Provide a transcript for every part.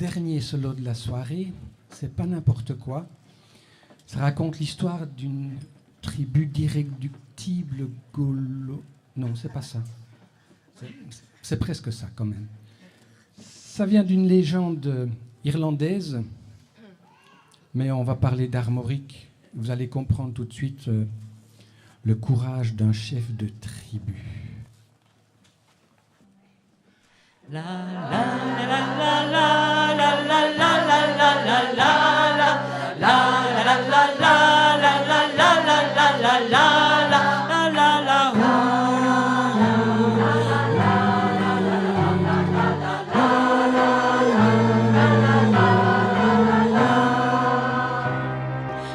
dernier solo de la soirée. C'est pas n'importe quoi. Ça raconte l'histoire d'une tribu d'irréductibles Gaulois. Non, c'est pas ça. C'est presque ça quand même. Ça vient d'une légende irlandaise, mais on va parler d'Armorique. Vous allez comprendre tout de suite le courage d'un chef de tribu. La la la la la la la la la la la la la la la la la.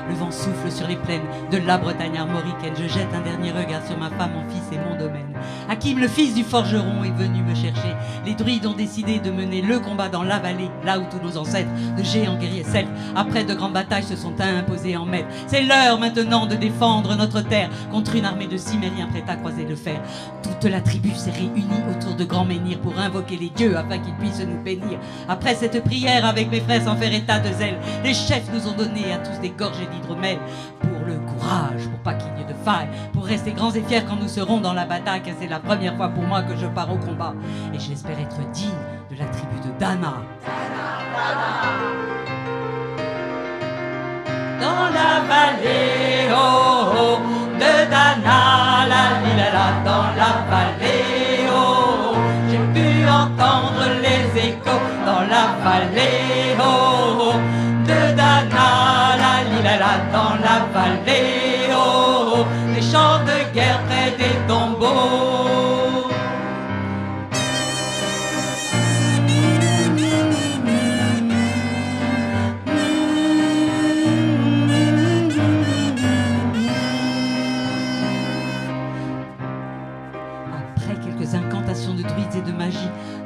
Le vent souffle sur les plaines de la Bretagne armoricaine. Je jette un dernier regard sur ma femme, mon fils et mon domaine. Hakim, le fils du forgeron, est venu me chercher. Les druides ont décidé de mener le combat dans la vallée, là où tous nos ancêtres, de géants guerriers celtes, après de grandes batailles, se sont imposés en maîtres. C'est l'heure maintenant de défendre notre terre contre une armée de cimériens prêts à croiser le fer. Toute la tribu s'est réunie autour de grands menhirs pour invoquer les dieux afin qu'ils puissent nous bénir. Après cette prière, avec mes frères sans faire état de zèle, les chefs nous ont donné à tous des gorgées d'hydromel. Pour le courage, pour pas qu'il y ait de faille, pour rester grands et fiers quand nous serons dans la bataille, car c'est la première fois pour moi que je pars au combat. Et j'espère être digne de la tribu de Dana. Dans la vallée, oh, oh, de Dana, la, dans la vallée, oh, j'ai pu entendre les échos dans la vallée, oh, oh, de Dana, la, dans la vallée, oh, oh, des champs de guerre près des tombeaux. Après quelques incantations de druides et de magie,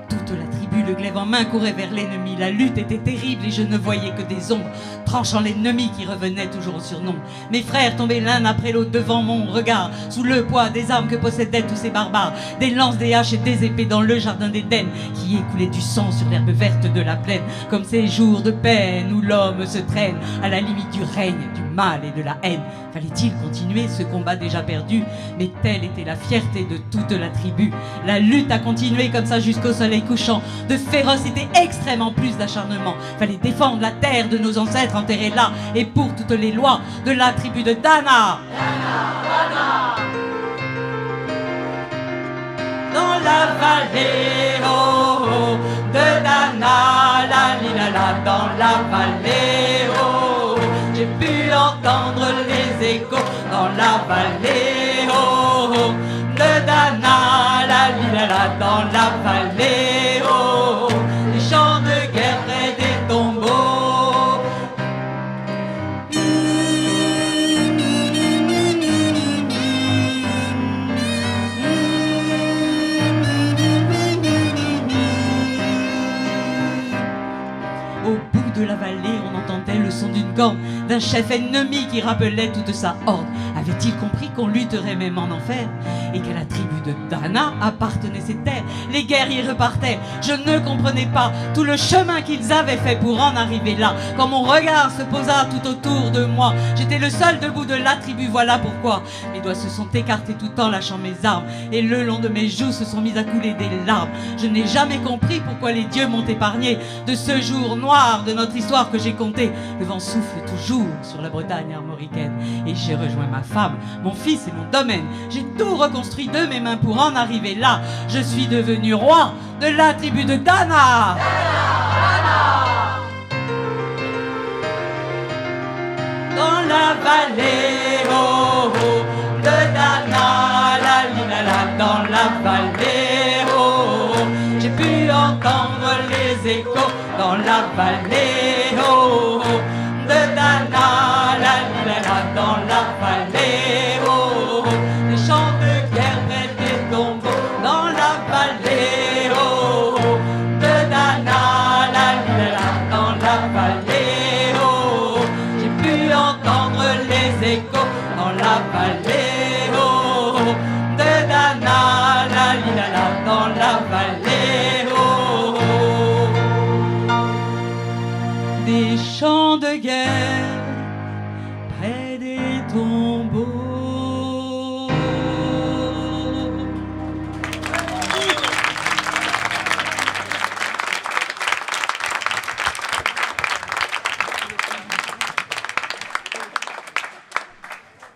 toute la tribu, le glaive en main, courait vers l'ennemi. La lutte était terrible et je ne voyais que des ombres tranchant l'ennemi qui revenait toujours au surnom. Mes frères tombaient l'un après l'autre devant mon regard, sous le poids des armes que possédaient tous ces barbares, des lances, des haches et des épées dans le jardin d'Éden, qui écoulait du sang sur l'herbe verte de la plaine, comme ces jours de peine où l'homme se traîne à la limite du règne, du mal et de la haine. Fallait-il continuer ce combat déjà perdu? Mais telle était la fierté de toute la tribu. La lutte a continué comme ça jusqu'au soleil couchant, de férocité extrême en plus d'acharnement. Fallait défendre la terre de nos ancêtres enterrés là, et pour toutes les lois de la tribu de Dana. Dans la vallée, oh, oh, de Dana, la, dans la vallée, oh, j'ai pu entendre les échos dans la vallée, oh, oh, de Dana, la, dans la vallée, oh, oh, les champs de guerre près des tombeaux. Au bout de la vallée, on entendait le son d'une corne, d'un chef ennemi qui rappelait toute sa horde. Avait-il compris qu'on lutterait même en enfer, et qu'à la tribu de Dana appartenaient ces terres? Les guerriers repartaient, je ne comprenais pas tout le chemin qu'ils avaient fait pour en arriver là. Quand mon regard se posa tout autour de moi, j'étais le seul debout de la tribu, voilà pourquoi mes doigts se sont écartés tout en lâchant mes armes, et le long de mes joues se sont mis à couler des larmes. Je n'ai jamais compris pourquoi les dieux m'ont épargné de ce jour noir de notre histoire que j'ai compté. Le vent souffle toujours sur la Bretagne armoricaine, et j'ai rejoint ma femme, mon fils et mon domaine. J'ai tout reconstruit de mes mains pour en arriver là. Je suis devenu roi de la tribu de Dana. Dans la vallée, oh, oh, de Dana, la, dans la vallée, oh, oh, j'ai pu entendre les échos dans la vallée, oh, oh, de Dana, la, dans la vallée, oh, oh, les champs de guerre près des tombeaux. Dans la vallée, oh, oh, de Dana, la, dans la vallée, oh, oh, j'ai pu entendre les échos dans la vallée, oh, oh, de Dana, la, dans la vallée, oh, oh. des champs de guerre, près des tombeaux.